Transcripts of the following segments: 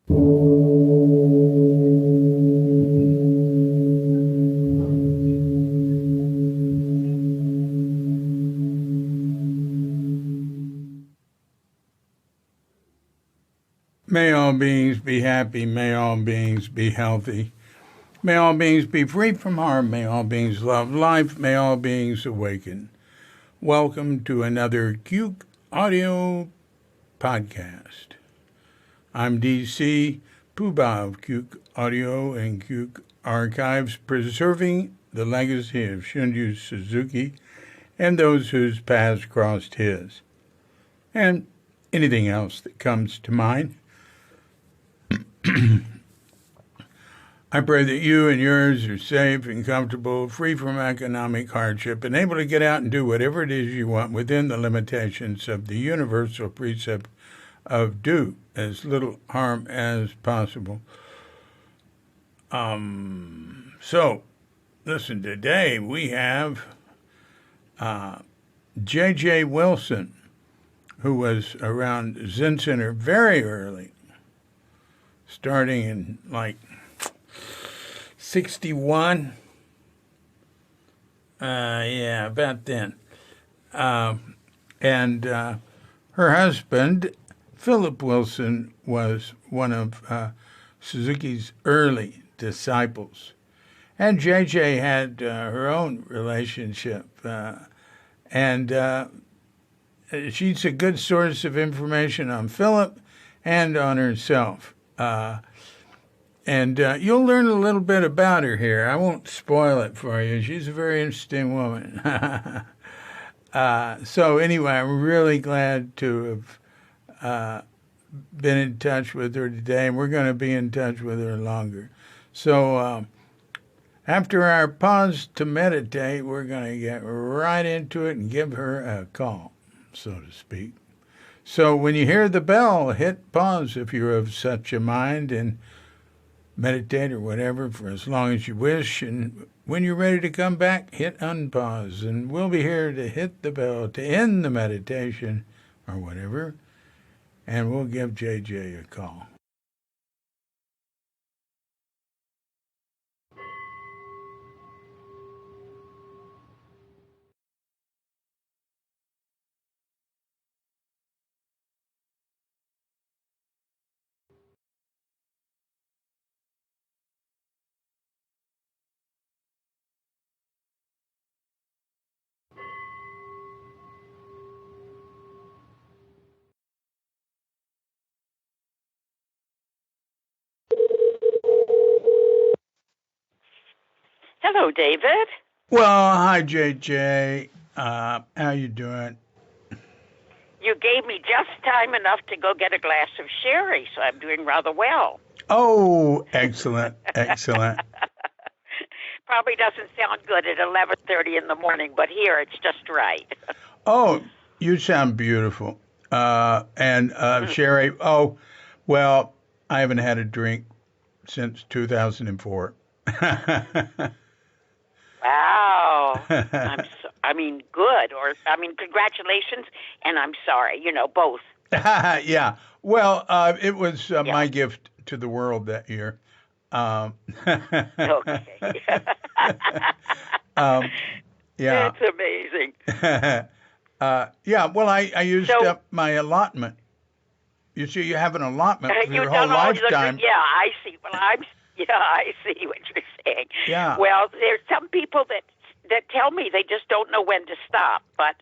May all beings be happy. May all beings be healthy. May all beings be free from harm. May all beings love life. May all beings awaken. Welcome to another Cuke Audio Podcast. I'm DC, Poobah of Cuke Audio and Cuke Archives, preserving the legacy of Shunryu Suzuki and those whose paths crossed his, and anything else that comes to mind. I pray that you and yours are safe and comfortable, free from economic hardship, and able to get out and do whatever it is you want within the limitations of the universal precept of do as little harm as possible. So, listen, today we have J.J. Wilson, who was around Zen Center very early, starting in like 61. Yeah, about then. And her husband, Phillip Wilson, was one of Suzuki's early disciples. And JJ had her own relationship. And she's a good source of information on Phillip and on herself. And you'll learn a little bit about her here. I won't spoil it for you. She's a very interesting woman. So anyway, I'm really glad to have been in touch with her today, and we're going to be in touch with her longer. So after our pause to meditate, we're going to get right into it and give her a call, so to speak. So when you hear the bell, hit pause if you're of such a mind, and meditate or whatever for as long as you wish. And when you're ready to come back, hit unpause. And we'll be here to hit the bell to end the meditation or whatever. And we'll give JJ a call. Hello, David. Well, hi, JJ. How you doing? You gave me just time enough to go get a glass of sherry, so I'm doing rather well. Oh, excellent, excellent. Probably doesn't sound good at 11:30 in the morning, but here it's just right. Oh, you sound beautiful. Sherry, oh, well, I haven't had a drink since 2004. Wow. Good. Congratulations, and I'm sorry, both. Yeah. Well, it was my gift to the world that year. Okay. Yeah. It's amazing. Yeah, well, I used up my allotment. You see, you have an allotment for your whole lifetime. I see. Well, I see what you're saying. Yeah. Well, there's some people that tell me they just don't know when to stop, but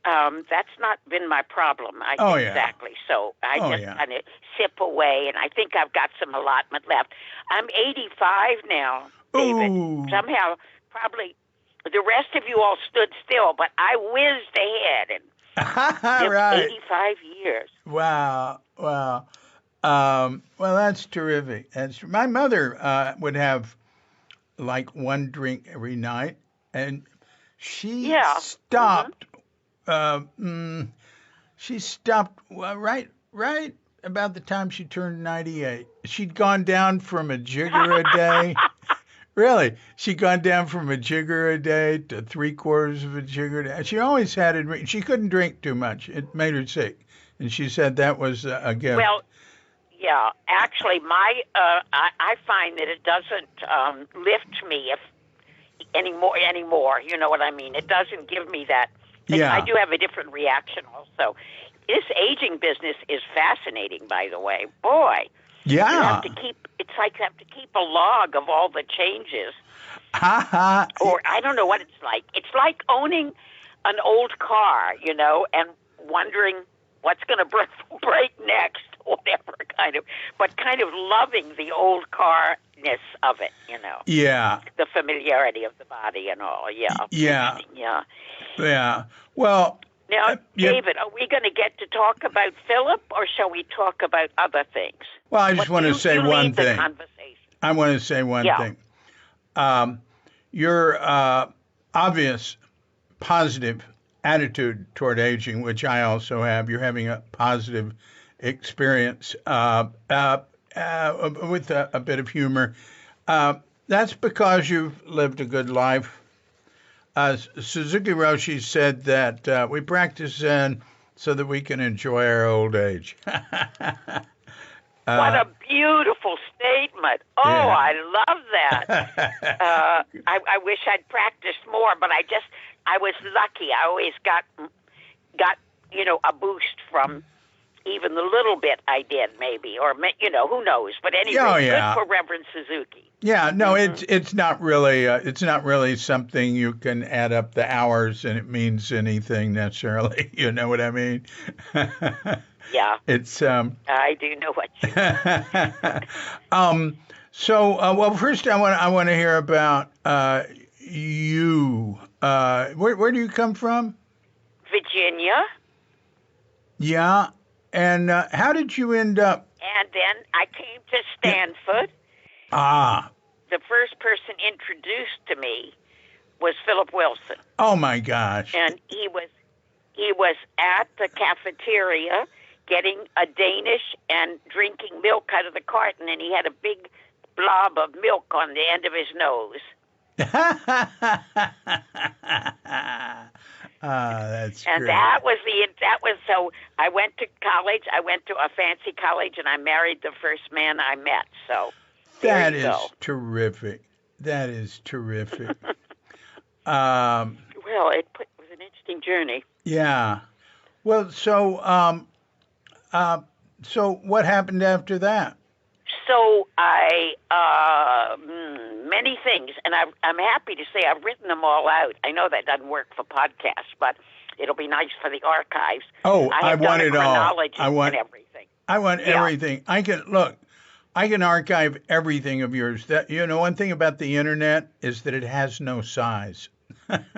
that's not been my problem. Exactly. So I kind of sip away, and I think I've got some allotment left. I'm 85 now, David. Ooh. Somehow, probably the rest of you all stood still, but I whizzed ahead and right. 85 years. Wow. Well, that's terrific. My mother would have like one drink every night, and she stopped. She stopped right about the time she turned 98. She'd gone down from a jigger a day. Really, she'd gone down from a jigger a day to 3/4 of a jigger a day. She always had it. She couldn't drink too much. It made her sick, and she said that was a gift. Well, Yeah, actually, I find that it doesn't lift me anymore. You know what I mean? It doesn't give me that. Yeah. I do have a different reaction also. This aging business is fascinating, by the way. Boy. Yeah. You have to it's like you have to keep a log of all the changes. Or I don't know what it's like. It's like owning an old car, and wondering what's going to break next, whatever but kind of loving the old carness of it, Yeah. The familiarity of the body and all, yeah. Yeah. Yeah. Yeah. Well. Now, David, are we going to get to talk about Phillip, or shall we talk about other things? Well, I just want to say one thing. I want to say one thing. Your obvious positive attitude toward aging, which I also have, you're having a positive experience with a bit of humor. That's because you've lived a good life. Suzuki Roshi said that we practice Zen so that we can enjoy our old age. What a beautiful statement. Oh, yeah. I love that. I wish I'd practiced more, but I was lucky. I always got a boost from even the little bit I did, maybe, or who knows. But anyway, good for Reverend Suzuki. Yeah, no, it's not really something you can add up the hours and it means anything necessarily. You know what I mean? Yeah. It's I do know what you mean. Well, first I want to hear about you. Where do you come from? Virginia. Yeah. And how did you end up? And then I came to Stanford. The first person introduced to me was Phillip Wilson. Oh my gosh! And he was at the cafeteria getting a Danish and drinking milk out of the carton, and he had a big blob of milk on the end of his nose. That's and great. that was so. I went to college. I went to a fancy college, and I married the first man I met. So that is terrific. That is terrific. Well, it was an interesting journey. Yeah. Well, so what happened after that? So many things, and I'm happy to say I've written them all out. I know that doesn't work for podcasts, but it'll be nice for the archives. Oh, I want it all. I want everything. I want everything. I can archive everything of yours. That one thing about the internet is that it has no size. That's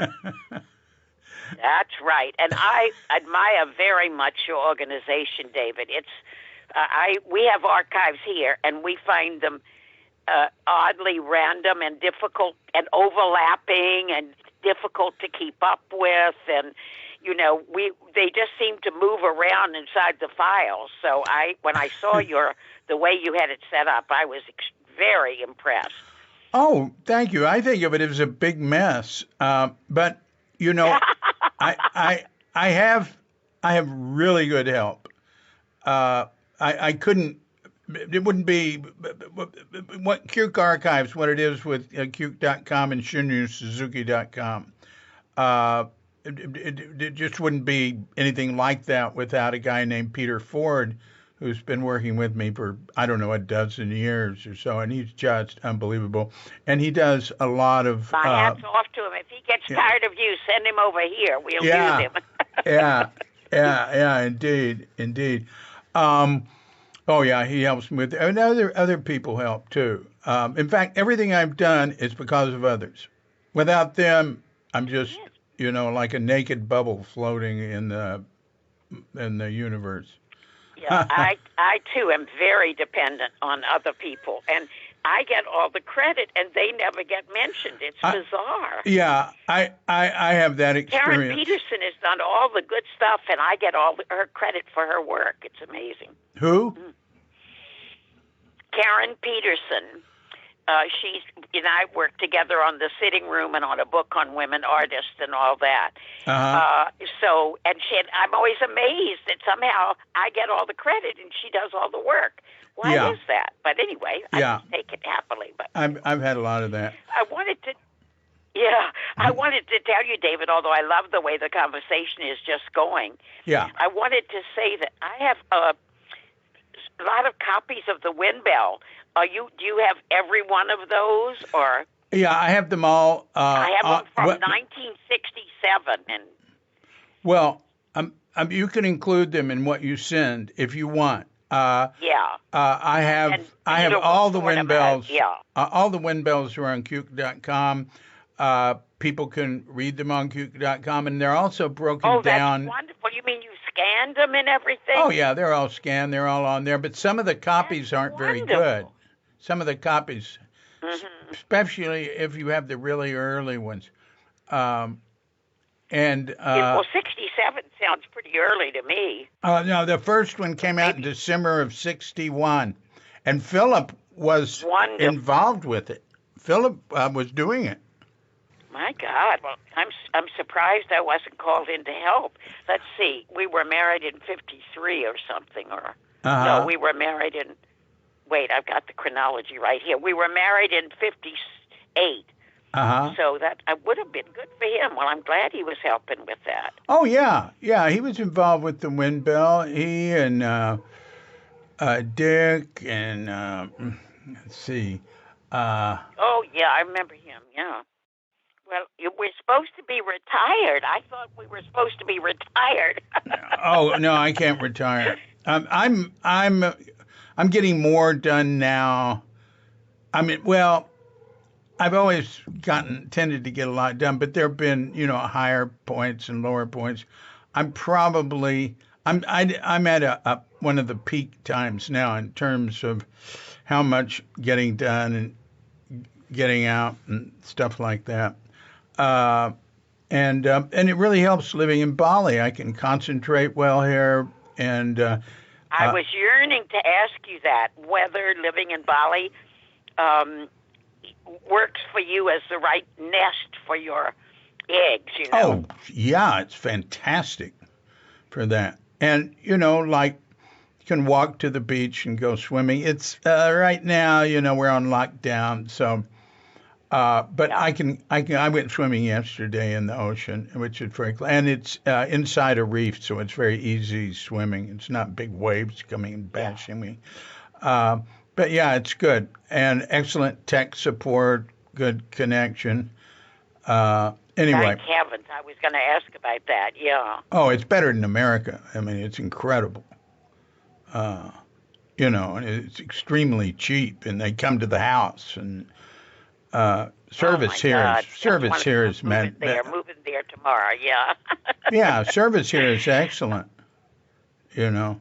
right, and I admire very much your organization, David. It's we have archives here, and we find them oddly random and difficult and overlapping and difficult to keep up with, and they just seem to move around inside the files. So when I saw the way you had it set up, I was very impressed. Oh, thank you. I think of it as a big mess, but I have really good help. I couldn't. It wouldn't be what Cuke Archives, what it is with Cuke.com and ShunryuSuzuki.com. It just wouldn't be anything like that without a guy named Peter Ford, who's been working with me for, I don't know, a dozen years or so, and he's just unbelievable. And he does a lot of... My hat's off to him. If he gets tired of you, send him over here. We'll use him. Yeah, indeed. Oh, yeah, he helps me with it. And other people help, too. In fact, everything I've done is because of others. Without them, I'm just, like a naked bubble floating in the universe. Yeah, I too am very dependent on other people, and I get all the credit, and they never get mentioned. It's bizarre. Yeah, I have that experience. Karen Peterson has done all the good stuff, and I get all her credit for her work. It's amazing. Who? Karen Peterson. she and I worked together on the sitting room and on a book on women artists and all that. I'm always amazed that somehow I get all the credit and she does all the work. Why is that? But anyway, I just take it happily. But I've had a lot of that. I wanted to tell you, David, although I love the way the conversation is just going. Yeah. I wanted to say that I have a lot of copies of the Wind Bell. Do you have every one of those, or? Yeah, I have them all. I have them from 1967, and. Well, you can include them in what you send if you want. I have all the Wind Bells. All the Wind Bells are on Cuke.com. People can read them on Cuke.com, and they're also broken down. Oh, that's wonderful. You mean you scanned them and everything? Oh, yeah, they're all scanned. They're all on there. But some of the copies aren't very good. Some of the copies, especially if you have the really early ones. Well, 67 sounds pretty early to me. No, the first one came out in December of 61, and Phillip was involved with it. Phillip was doing it. My God! Well, I'm surprised I wasn't called in to help. Let's see. We were married in 53 or something, or no, we were married in. Wait, I've got the chronology right here. We were married in 58. So that would have been good for him. Well, I'm glad he was helping with that. Oh, yeah. Yeah, he was involved with the Wind Bell. He and Dick and, let's see. Oh, yeah, I remember him, yeah. Well, we're supposed to be retired. I thought we were supposed to be retired. Oh, no, I can't retire. I'm getting more done now. I mean, well, I've always tended to get a lot done, but there have been, higher points and lower points. I'm at one of the peak times now in terms of how much getting done and getting out and stuff like that. And it really helps living in Bali. I can concentrate well here, and I was yearning to ask you that, whether living in Bali works for you as the right nest for your eggs, Oh, yeah, it's fantastic for that. And, like you can walk to the beach and go swimming. It's right now, we're on lockdown, so but I went swimming yesterday in the ocean, which is very close. And it's inside a reef, so it's very easy swimming. It's not big waves coming and bashing me. But yeah, it's good. And excellent tech support, good connection. Anyway. Thank heavens. I was going to ask about that, yeah. Oh, it's better than America. I mean, it's incredible. And it's extremely cheap, and they come to the house, and service here is moving there tomorrow, yeah. Yeah, service here is excellent. So,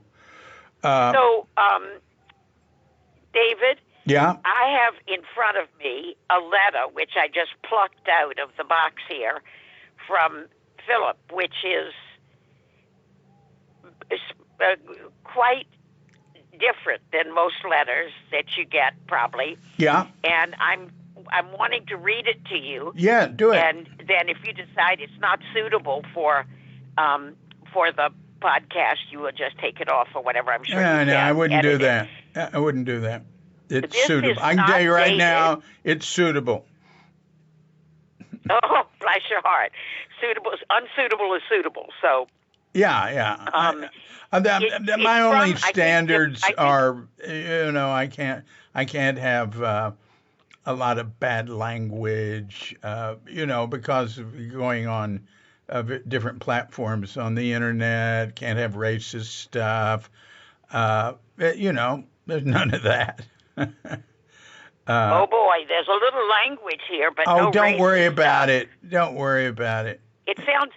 David? Yeah? I have in front of me a letter, which I just plucked out of the box here, from Phillip, which is quite different than most letters that you get, probably. Yeah. And I'm wanting to read it to you. Yeah, do it. And then if you decide it's not suitable for the podcast, you will just take it off or whatever. I'm sure. No, I wouldn't do that. I wouldn't do that. It's suitable. I can tell you right now, it's suitable. Oh, bless your heart. Unsuitable is suitable. So. Yeah. My only standards are, I can't have a lot of bad language, because of going on different platforms on the internet. Can't have racist stuff. There's none of that. Oh boy, there's a little language here, but no don't worry about stuff. it. Don't worry about it. It sounds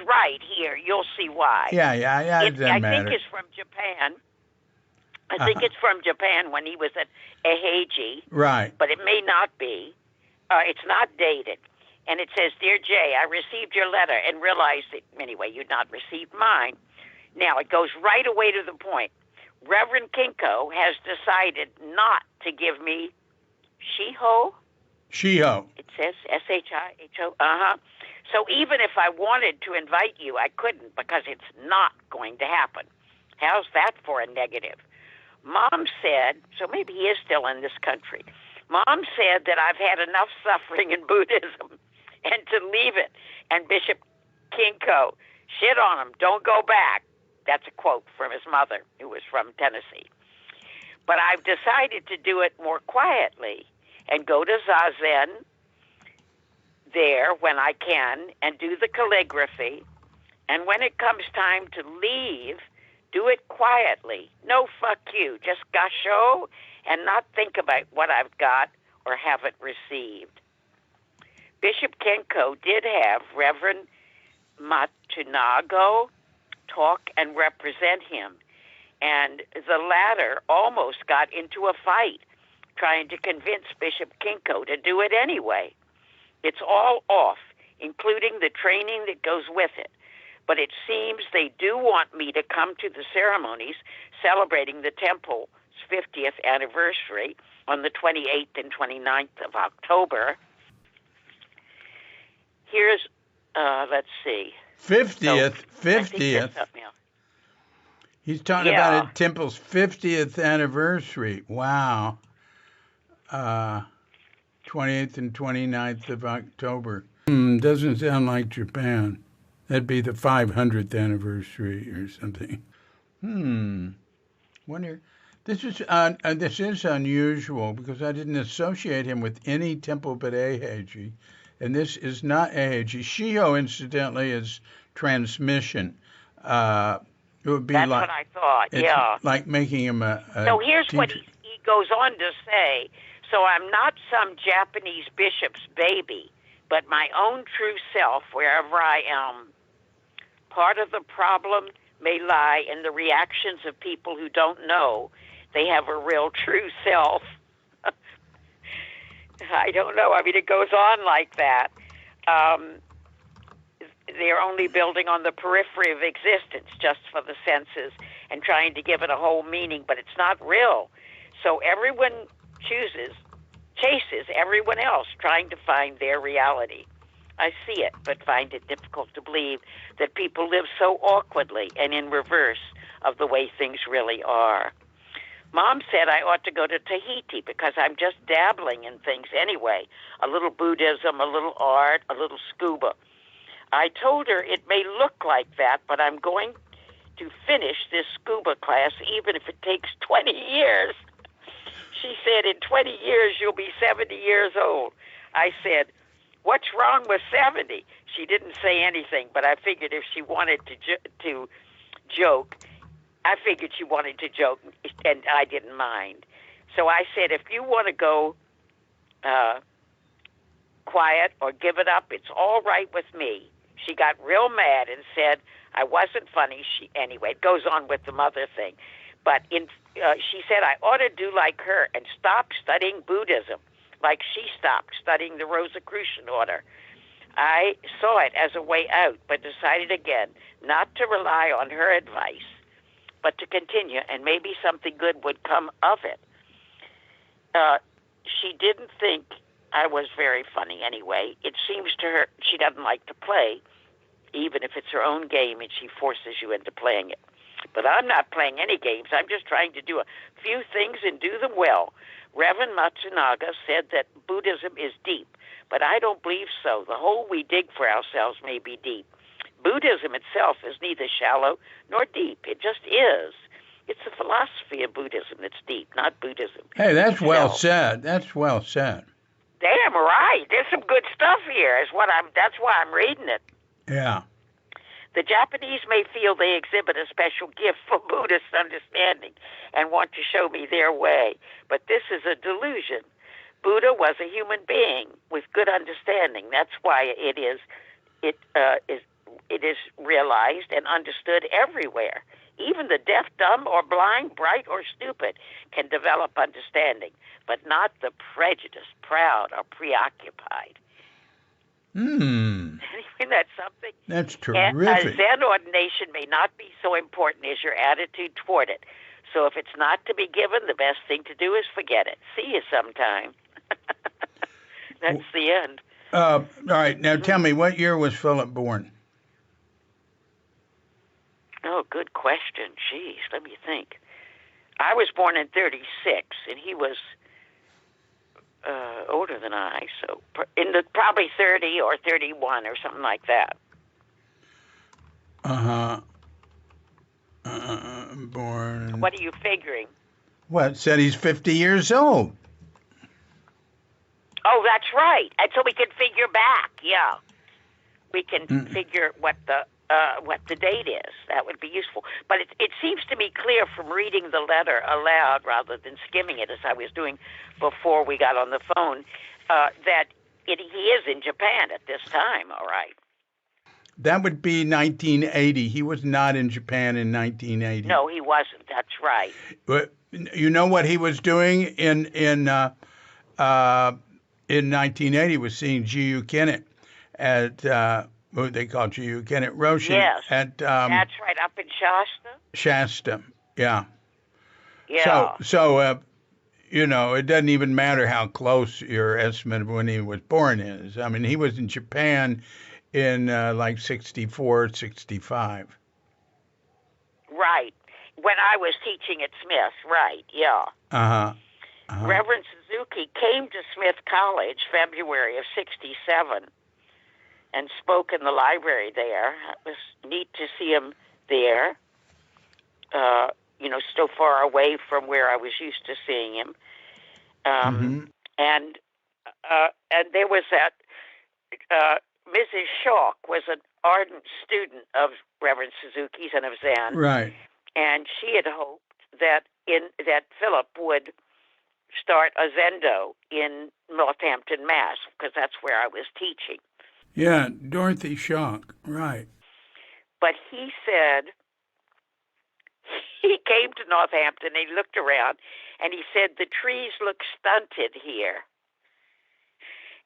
right here. You'll see why. Yeah. It doesn't matter. I think it's from Japan. I think it's from Japan when he was at Eheiji. Right. But it may not be. It's not dated. And it says, "Dear Jay, I received your letter and realized that, anyway, you'd not received mine." Now, it goes right away to the point. Reverend Kinko has decided not to give me Shiho. Shiho. It says Shiho. So even if I wanted to invite you, I couldn't because it's not going to happen. How's that for a negative? Mom said, so maybe he is still in this country. Mom said that I've had enough suffering in Buddhism and to leave it. And Bishop Kinko, shit on him, don't go back. That's a quote from his mother, who was from Tennessee. But I've decided to do it more quietly and go to Zazen there when I can and do the calligraphy. And when it comes time to leave, do it quietly. No fuck you. Just gasho and not think about what I've got or haven't received. Bishop Kenko did have Reverend Matsunaga talk and represent him. And the latter almost got into a fight trying to convince Bishop Kinko to do it anyway. It's all off, including the training that goes with it. But it seems they do want me to come to the ceremonies celebrating the temple's 50th anniversary on the 28th and 29th of October. Here's, let's see. 50th. He's talking about a temple's 50th anniversary. Wow. 28th and 29th of October. Doesn't sound like Japan. That'd be the 500th anniversary or something. Wonder. This is unusual because I didn't associate him with any temple but Eiheiji, and this is not Eiheiji. Shiho, incidentally, is transmission. It would be That's like what I thought. it's like making him a So here's teacher. what he goes on to say. So I'm not some Japanese bishop's baby, but my own true self wherever I am. Part of the problem may lie in the reactions of people who don't know they have a real true self. I don't know. I mean, it goes on like that. They're only building on the periphery of existence just for the senses and trying to give it a whole meaning, but it's not real. So everyone chases everyone else trying to find their reality. I see it, but find it difficult to believe that people live so awkwardly and in reverse of the way things really are. Mom said I ought to go to Tahiti because I'm just dabbling in things anyway. A little Buddhism, a little art, a little scuba. I told her it may look like that, but I'm going to finish this scuba class even if it takes 20 years. She said, in 20 years, you'll be 70 years old. I said, what's wrong with 70? She didn't say anything, but I figured if she wanted to joke, and I didn't mind. So I said, if you want to go quiet or give it up, it's all right with me. She got real mad and said I wasn't funny. Anyway, it goes on with the mother thing. But she said I ought to do like her and stop studying Buddhism, like she stopped studying the Rosicrucian order. I saw it as a way out, but decided again not to rely on her advice, but to continue, and maybe something good would come of it. She didn't think I was very funny anyway. It seems to her she doesn't like to play, even if it's her own game and she forces you into playing it. But I'm not playing any games. I'm just trying to do a few things and do them well. Reverend Matsunaga said that Buddhism is deep, but I don't believe so. The hole we dig for ourselves may be deep. Buddhism itself is neither shallow nor deep. It just is. It's the philosophy of Buddhism that's deep, not Buddhism. Hey, that's well said. That's well said. Damn right. There's some good stuff here. That's why I'm reading it. Yeah. The Japanese may feel they exhibit a special gift for Buddhist understanding and want to show me their way, but this is a delusion. Buddha was a human being with good understanding. That's why it is realized and understood everywhere. Even the deaf, dumb, or blind, bright, or stupid can develop understanding, but not the prejudiced, proud, or preoccupied. Isn't that something? That's terrific. A Zen ordination may not be so important as your attitude toward it. So if it's not to be given, the best thing to do is forget it. See you sometime. That's the end. All right. Now tell me, what year was Phillip born? Oh, good question. Jeez, let me think. I was born in 36, and he was older than I, so probably 30 or 31 or something like that. Born. What are you figuring? Well, it said he's 50 years old. Oh, that's right. And so we can figure back. Yeah, we can figure what the date is. That would be useful. But it seems to me clear from reading the letter aloud rather than skimming it, as I was doing before we got on the phone, that he is in Japan at this time. All right. That would be 1980. He was not in Japan in 1980. No, he wasn't. That's right. But you know what he was doing in 1980 was seeing Jiyu Kennett at what they call Jiyu Kennett Roshi. Yes, at that's right, up in Shasta. Shasta, yeah. Yeah. So you know, it doesn't even matter how close your estimate of when he was born is. I mean, he was in Japan in like 64, 65. Right. When I was teaching at Smith, right, yeah. Reverend Suzuki came to Smith College February of 67 and spoke in the library there. It was neat to see him there, so far away from where I was used to seeing him. And there was that Mrs. Schalk was an ardent student of Reverend Suzuki's and of Zen. Right. And she had hoped that Philip would start a Zendo in Northampton, Mass, because that's where I was teaching. Yeah, Dorothy Schalk, right. But he said, he came to Northampton, and he looked around, and he said, the trees look stunted here.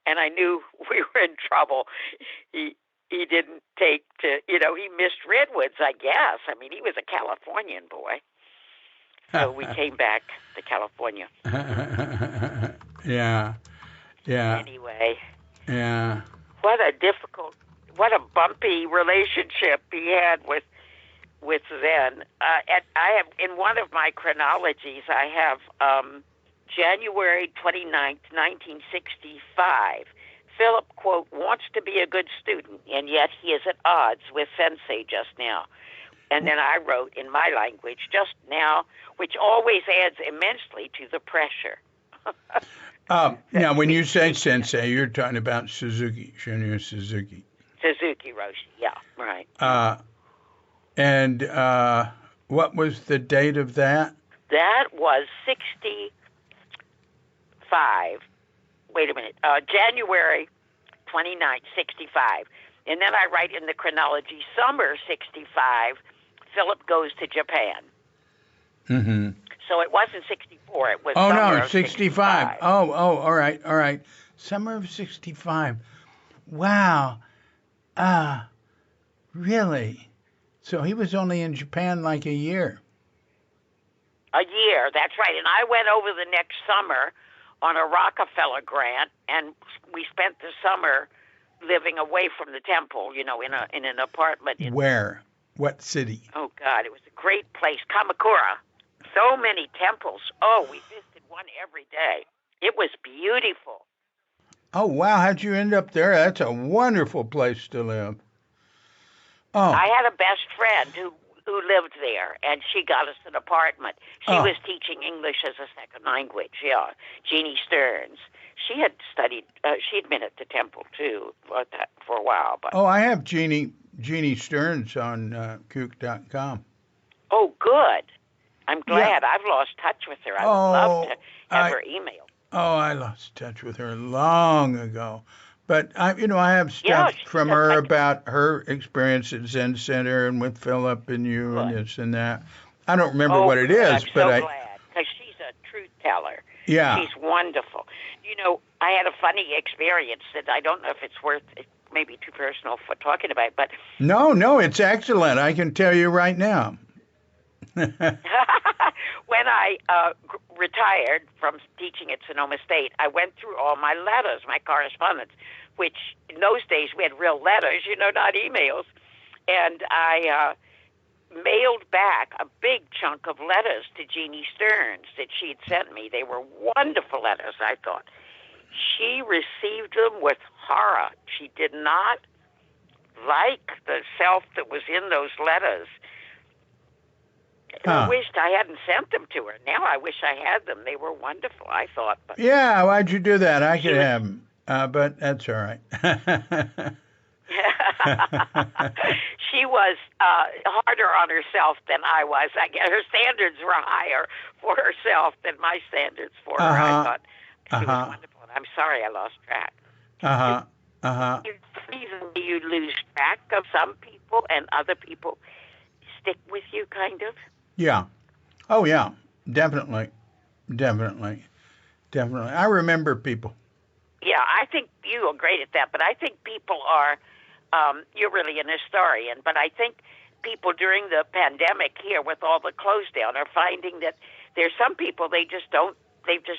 And I knew we were in trouble. He didn't take to, he missed redwoods, I guess. I mean, he was a Californian boy. So we came back to California. Yeah. Anyway. Yeah. What a bumpy relationship he had with Zen. I have, in one of my chronologies, I have January 29th, 1965. Philip, quote, wants to be a good student, and yet he is at odds with Sensei just now. And then I wrote in my language, just now, which always adds immensely to the pressure. Now, when you say Sensei, you're talking about Suzuki, Shunryu Suzuki. Suzuki Roshi, yeah, right. And what was the date of that? That was 65. Wait a minute. January 29th, 65. And then I write in the chronology, summer 65, Philip goes to Japan. Mm-hmm. So it wasn't 64. It was summer of 65. Oh, all right. Summer of 65. Wow. Really? So he was only in Japan like a year. A year, that's right. And I went over the next summer on a Rockefeller grant, and we spent the summer living away from the temple, in an apartment. Where? What city? Oh, God, it was a great place, Kamakura. So many temples. Oh, we visited one every day. It was beautiful. Oh, wow. How'd you end up there? That's a wonderful place to live. Oh. I had a best friend who lived there, and she got us an apartment. She was teaching English as a second language, yeah. Jeannie Stearns. She had studied, she'd been at the temple, too, for a while. But I have Jeannie Stearns on kook.com. Oh, good. I'm glad. Yeah. I've lost touch with her. I would love to have her email. Oh, I lost touch with her long ago. But, I have stuff from her about her experience at Zen Center and with Philip and you and this and that. I don't remember what it is. I'm so glad, because she's a truth teller. Yeah. She's wonderful. I had a funny experience that I don't know if it's worth, maybe too personal for talking about, but... No, it's excellent. I can tell you right now. When I retired from teaching at Sonoma State, I went through all my letters, my correspondence, which in those days we had real letters, not emails. And I mailed back a big chunk of letters to Jeannie Stearns that she had sent me. They were wonderful letters, I thought. She received them with horror. She did not like the self that was in those letters. I wished I hadn't sent them to her. Now I wish I had them. They were wonderful, I thought. But yeah, why'd you do that? I could have them, but that's all right. She was harder on herself than I was. I guess her standards were higher for herself than my standards for her. I thought she was wonderful. And I'm sorry I lost track. You lose track of some people and other people stick with you, kind of? Yeah. Oh, yeah. Definitely. I remember people. Yeah, I think you are great at that, but I think people are, you're really an historian, but I think people during the pandemic here with all the close down are finding that there's some people they've just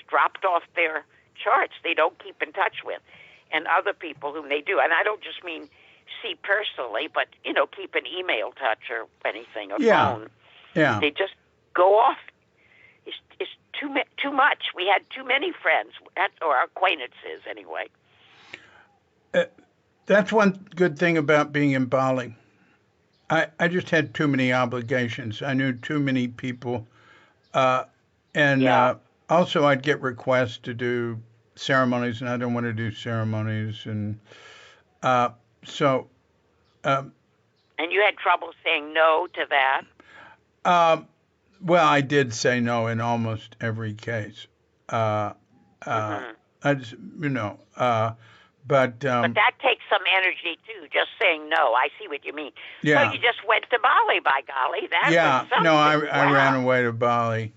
dropped off their charts. They don't keep in touch with. And other people whom they do. And I don't just mean see personally, but, keep an email touch or anything, or phone. Yeah. They just go off. It's too much. We had too many friends, or acquaintances anyway. That's one good thing about being in Bali. I just had too many obligations. I knew too many people. Also I'd get requests to do ceremonies, and I don't want to do ceremonies. And so... and you had trouble saying no to that? Well, I did say no in almost every case. I just, but that takes some energy too. Just saying no. I see what you mean. Yeah. So you just went to Bali, by golly. That was something. No, I ran away to Bali.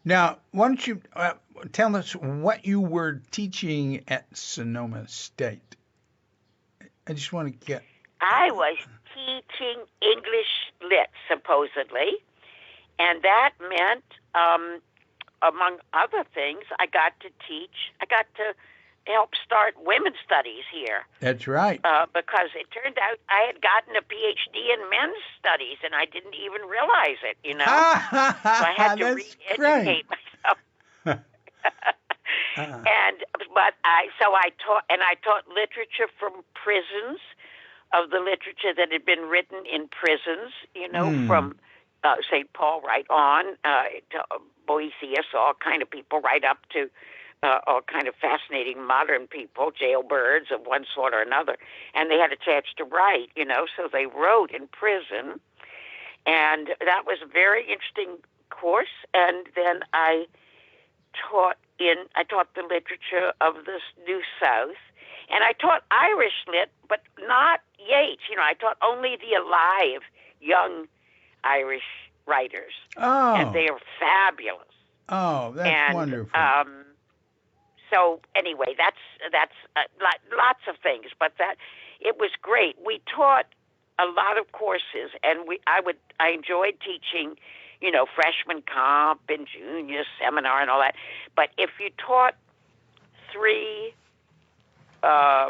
Now, why don't you tell us what you were teaching at Sonoma State? I just want to get... I was teaching English Lit, supposedly, and that meant, among other things, I got to help start women's studies here. That's right. Because it turned out I had gotten a PhD in men's studies, and I didn't even realize it, So I had to re-educate myself. I taught literature from prisons, of the literature that had been written in prisons, from St. Paul right on to Boethius, all kind of people, right up to all kind of fascinating modern people, jailbirds of one sort or another. And they had a chance to write, so they wrote in prison. And that was a very interesting course. And then I taught the literature of the New South. And I taught Irish Lit, but not Yeats. I taught only the alive young Irish writers. Oh. And they are fabulous. Oh, that's wonderful. So anyway, that's lots of things, but it was great. We taught a lot of courses, and I enjoyed teaching, freshman comp and junior seminar and all that. But if you taught 3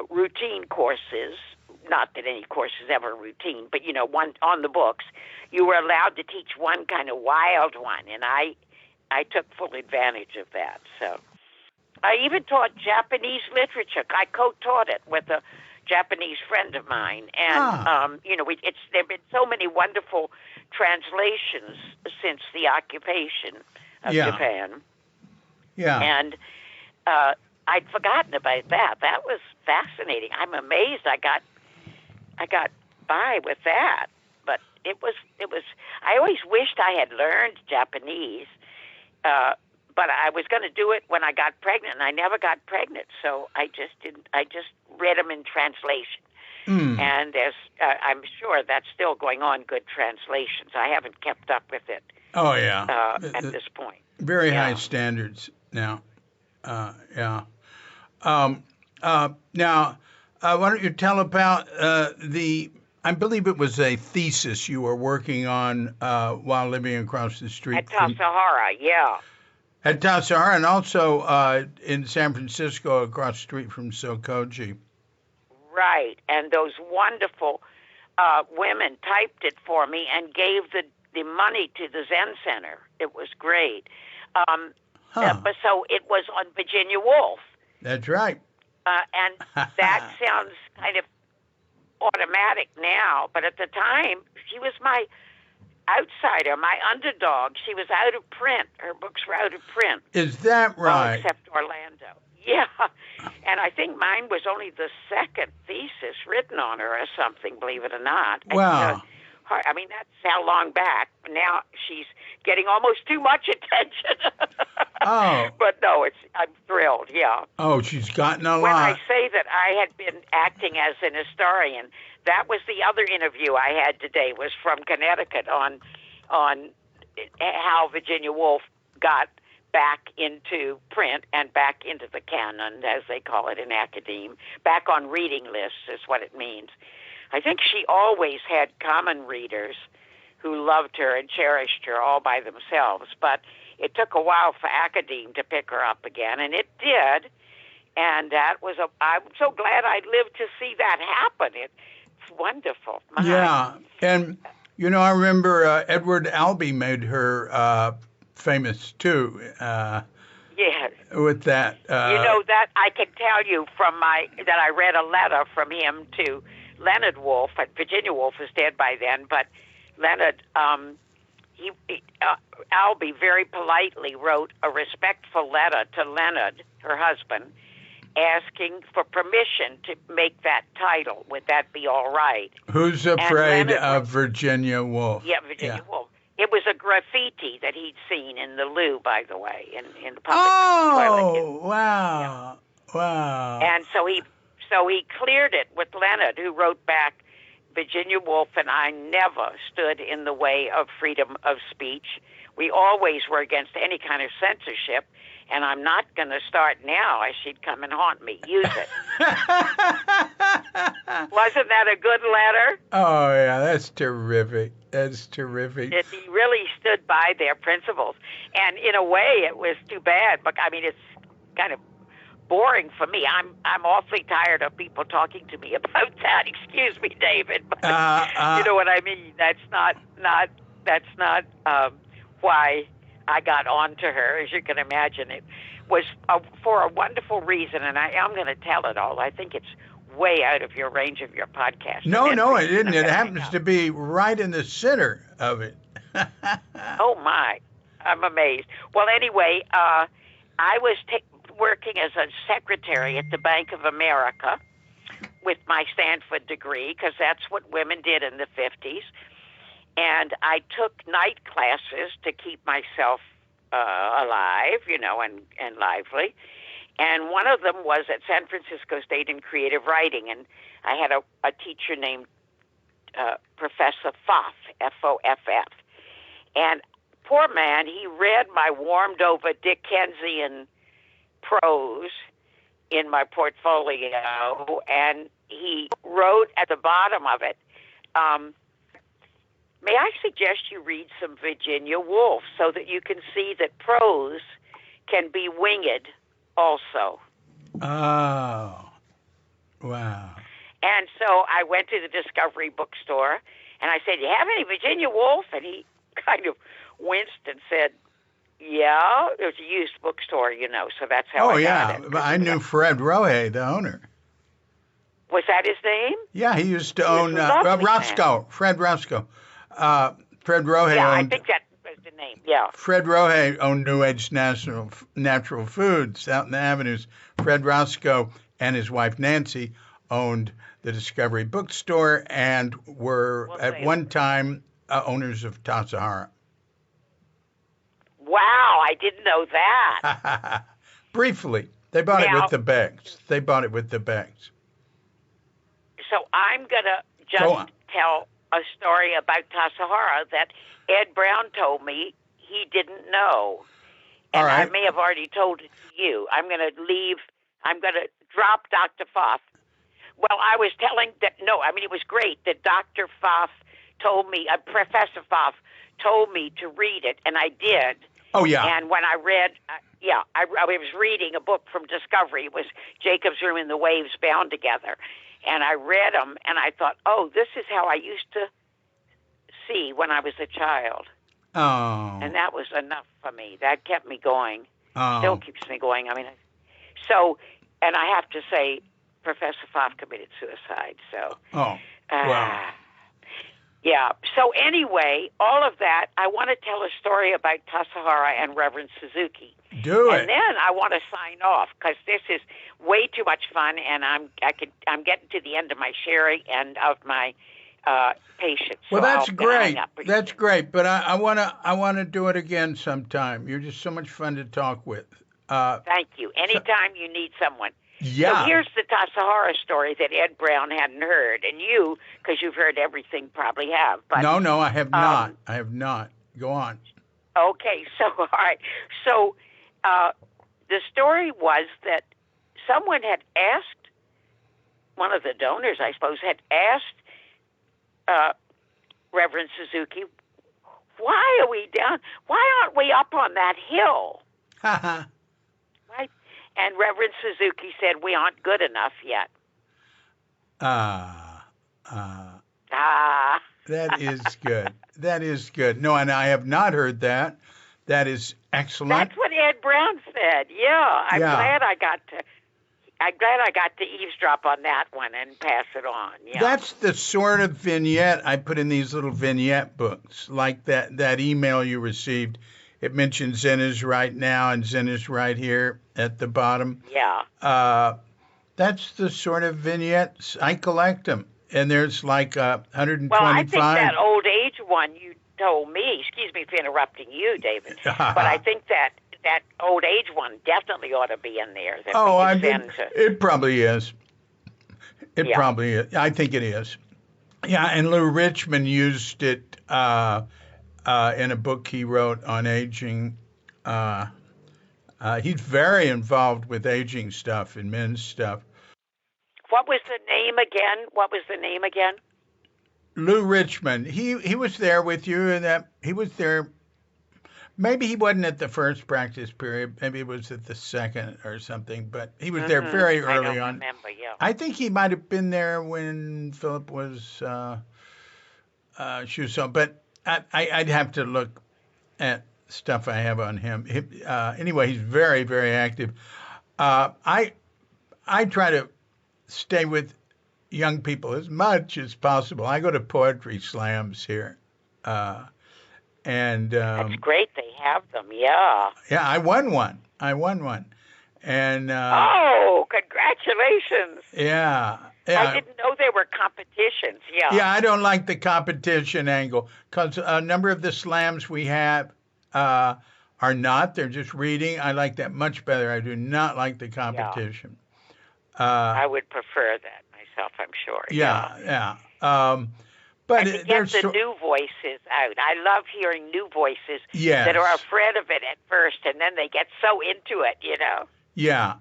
routine courses, not that any course is ever routine, but one on the books, you were allowed to teach one kind of wild one, and I took full advantage of that. So I even taught Japanese literature. I co-taught it with a Japanese friend of mine, and there've been so many wonderful translations since the occupation of Japan. Yeah, and I'd forgotten about that. That was fascinating. I'm amazed I got by with that. But it was. I always wished I had learned Japanese, but I was going to do it when I got pregnant, and I never got pregnant, so I just didn't. I just read them in translation, and I'm sure that's still going on. Good translations. I haven't kept up with it. Oh yeah, at this point. Very high standards now. Now, why don't you tell about the I believe it was a thesis you were working on while living across the street at Tassajara, yeah. At Tassajara, and also in San Francisco, across the street from Sokoji. Right, and those wonderful women typed it for me and gave the money to the Zen Center. It was great. But so it was on Virginia Woolf. That's right. And that sounds kind of automatic now, but at the time, she was my outsider, my underdog. She was out of print. Her books were out of print. Is that right? Except Orlando. Yeah. And I think mine was only the second thesis written on her or something, believe it or not. Wow. I mean, that's how long back. Now she's getting almost too much attention. Oh. But no, I'm thrilled, yeah. Oh, she's gotten a lot. When I say that I had been acting as an historian, that was the other interview I had today, was from Connecticut on how Virginia Woolf got back into print and back into the canon, as they call it in academe. Back on reading lists is what it means. I think she always had common readers who loved her and cherished her all by themselves, but it took a while for academe to pick her up again, and it did. And I'm so glad I lived to see that happen. It's wonderful. Yeah, and I remember Edward Albee made her famous too. Yes. With that. That I can tell you that I read a letter from him to Leonard Woolf. Virginia Woolf was dead by then, but Leonard, Albee very politely wrote a respectful letter to Leonard, her husband, asking for permission to make that title. Would that be all right? Who's afraid of Virginia Woolf? Yeah, Virginia Woolf. It was a graffiti that he'd seen in the loo, by the way, in the public toilet. Oh, wow. Yeah. Wow. And so he cleared it with Leonard, who wrote back, Virginia Woolf and I never stood in the way of freedom of speech. We always were against any kind of censorship, and I'm not going to start now, as she'd come and haunt me. Use it. Wasn't that a good letter? Oh, yeah, that's terrific. That's terrific. He really stood by their principles. And in a way, it was too bad. But, I mean, it's kind of boring for me. I'm awfully tired of people talking to me about that. Excuse me, David, but you know what I mean. That's not why I got on to her, as you can imagine. It was for a wonderful reason, and I am going to tell it all. I think it's way out of your range of your podcast. No, it isn't. It happens to be right in the center of it. Oh my, I'm amazed. Well, anyway, I was working as a secretary at the Bank of America with my Stanford degree, because that's what women did in the 50s. And I took night classes to keep myself alive, and lively. And one of them was at San Francisco State in creative writing. And I had a teacher named Professor Pfaff, F-O-F-F. And poor man, he read my warmed-over Dickensian prose in my portfolio, and he wrote at the bottom of it, may I suggest you read some Virginia Woolf so that you can see that prose can be winged also. Oh, wow. And so I went to the Discovery bookstore, and I said, "You have any Virginia Woolf?" And he kind of winced and said, "Yeah." It was a used bookstore, so that's how I got it. I knew Fred Rohe, the owner. Was that his name? Yeah, he used to own Roscoe, Fred Roscoe. Fred Rohe owned... I think that was the name, yeah. Fred Rohe owned New Age Natural Foods out in the Avenues. Fred Roscoe and his wife Nancy owned the Discovery Bookstore and were at one time owners of Tassajara. Wow, I didn't know that. Briefly. They bought it with the bags. So I'm going to just tell a story about Tassajara that Ed Brown told me he didn't know. And I may have already told it to you. I'm going to drop Dr. Pfaff. Well, I was telling that, no, I mean, it was great that Dr. Pfaff told me, Professor Pfaff told me to read it, and I did. Oh, yeah. And when I read, I was reading a book from Discovery. It was Jacob's Room and the Waves Bound Together. And I read them, and I thought, oh, this is how I used to see when I was a child. Oh. And that was enough for me. That kept me going. Oh. Still keeps me going. I mean, so, and I have to say, Professor Pfaff committed suicide. So. Oh. Wow. Yeah. So anyway, all of that, I want to tell a story about Tassajara and Reverend Suzuki. Do it. And then I want to sign off because this is way too much fun, and I'm getting to the end of my sharing and of my patience. Well, that's great. That's great. But I wanna do it again sometime. You're just so much fun to talk with. Thank you. Anytime you need someone. Yeah. So here's the Tassajara story that Ed Brown hadn't heard, and you, because you've heard everything, probably have. But no, I have not. I have not. Go on. Okay. So all right. So the story was that someone had asked, one of the donors, I suppose, had asked Reverend Suzuki, why are we down? Why aren't we up on that hill? Right? And Reverend Suzuki said, we aren't good enough yet. That is good. That is good. No, and I have not heard that. That is excellent. That's what Ed Brown said. Yeah. I'm glad I got to eavesdrop on that one and pass it on. Yeah. That's the sort of vignette I put in these little vignette books, like that email you received. It mentions Zen is right now and Zen is right here at the bottom. Yeah. That's the sort of vignettes. I collect them. And there's like 125. Well, I think that old age one you told me, excuse me for interrupting you, David, but I think that old age one definitely ought to be in there. It probably is. It probably is. I think it is. Yeah, and Lou Richmond used it in a book he wrote on aging. He's very involved with aging stuff and men's stuff. What was the name again? Lou Richmond. He was there with you, and he was there. Maybe he wasn't at the first practice period. Maybe it was at the second or something. But he was there very early on. Remember, yeah. I think he might have been there when Phillip was Shuso. But I'd have to look at stuff I have on him. Anyway, he's very, very active. I try to stay with young people as much as possible. I go to poetry slams here. And that's great. They have them, yeah. Yeah, I won one. And oh, congratulations! Yeah. I didn't know there were competitions. Yeah. Yeah, I don't like the competition angle because a number of the slams we have are not. They're just reading. I like that much better. I do not like the competition. Yeah. I would prefer that myself. I'm sure. Yeah. But to get the new voices out. I love hearing new voices that are afraid of it at first, and then they get so into it, Yeah,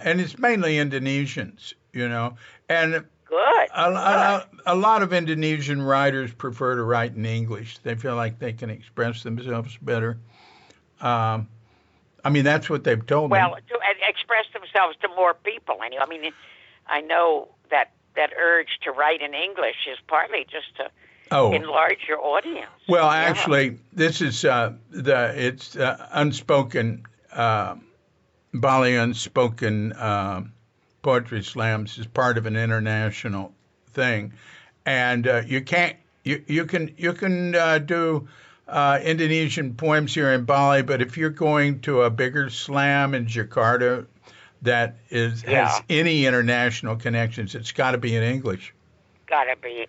and it's mainly Indonesians, and good. A lot of Indonesian writers prefer to write in English. They feel like they can express themselves better. I mean, that's what they've told me. Well, to express themselves to more people. I mean, I know that urge to write in English is partly just to enlarge your audience. Well, actually, this is it's unspoken Bali unspoken poetry slams is part of an international thing, and you can do Indonesian poems here in Bali, but if you're going to a bigger slam in Jakarta that has any international connections, it's got to be in English. Got to be,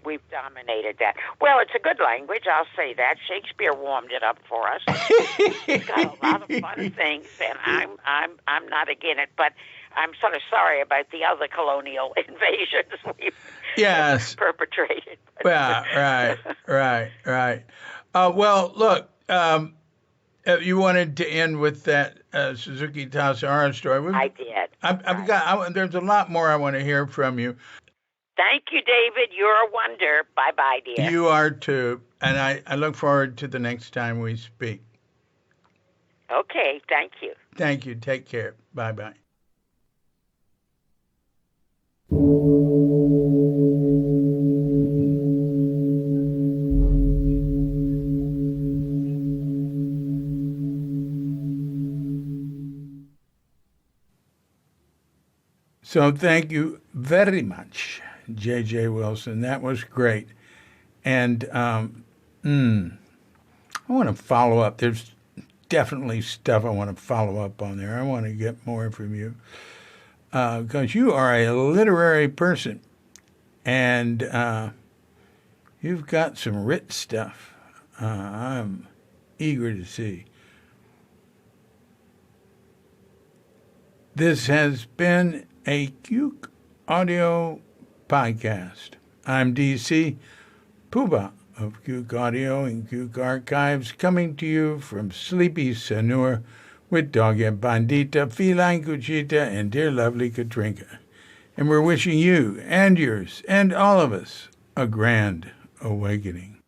We've dominated that. Well, it's a good language, I'll say that. Shakespeare warmed it up for us. It's got a lot of fun things, and I'm not against it, but I'm sort of sorry about the other colonial invasions we've perpetrated. Well, right. Well, look, You wanted to end with that Suzuki Tassara story. I did. There's a lot more I want to hear from you. Thank you, David. You're a wonder. Bye-bye, dear. You are too. And I look forward to the next time we speak. Okay. Thank you. Thank you. Take care. Bye-bye. So thank you very much, J.J. Wilson. That was great. And I want to follow up. There's definitely stuff I want to follow up on there. I want to get more from you because you are a literary person, and you've got some writ stuff I'm eager to see. This has been a Cuke Audio podcast. I'm DC Puba of Cuke Audio and Cuke Archives, coming to you from sleepy Sanur with Doggy Bandita, Feline Cuchita, and dear lovely Katrinka. And we're wishing you and yours and all of us a grand awakening.